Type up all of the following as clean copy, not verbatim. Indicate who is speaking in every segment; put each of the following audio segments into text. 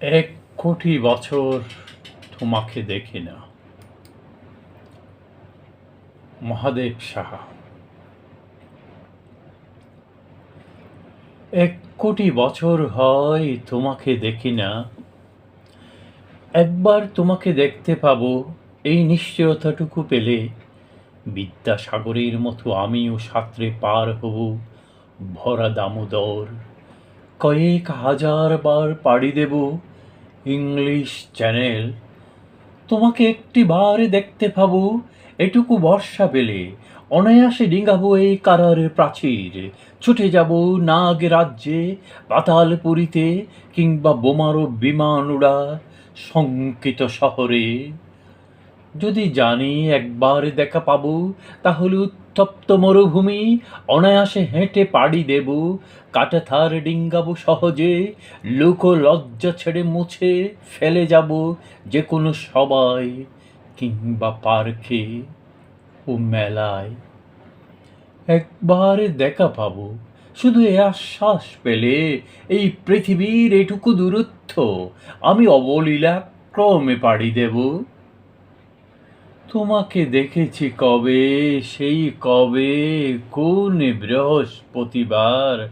Speaker 1: এক কোটি বছর তোমাকে দেখি না। মহাদেব সাহা। এক কোটি বছর হয় তোমাকে দেখি না। একবার তোমাকে দেখতে পাবো, এই নিশ্চয়তাটুকু পেলে বিদ্যাসাগরের মতো আমিও সাঁতরে পার হব ভরা দামোদর। কয়েক হাজার বার পাড়ি দেব ইংলিশ চ্যানেল। তোমাকে একটি বার দেখতে পাবো, এটুকু ভরসা পেলে অনায়াসে ডিঙাবো এই কারার প্রাচীর। ছুটে যাব নাগ রাজ্যে, পাতালপুরীতে, কিংবা বোমারো বিমান উড়া শঙ্কিত শহরে। যদি জানি একবার দেখা পাবো, তাহলে উত্তপ্ত মরুভূমি অনায়াসে হেঁটে পাড়ি দেব, কাঁটাতার ডিঙ্গাবো সহজে, লোক লজ্জা ছেড়ে মুছে ফেলে যাব যে কোনো সবাই, কিংবা পার্কে ও মেলায়। একবার দেখা পাবো, শুধু এ আশ্বাস পেলে এই পৃথিবীর এটুকু দূরত্ব আমি অবলীলাক্রমে পাড়ি দেব। তোমাকে দেখেছি কবে, সেই কবে, কোন বৃহস্পতিবার।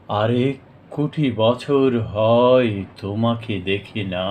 Speaker 1: আরেক কোটি বছর হয় তোমাকে দেখি না।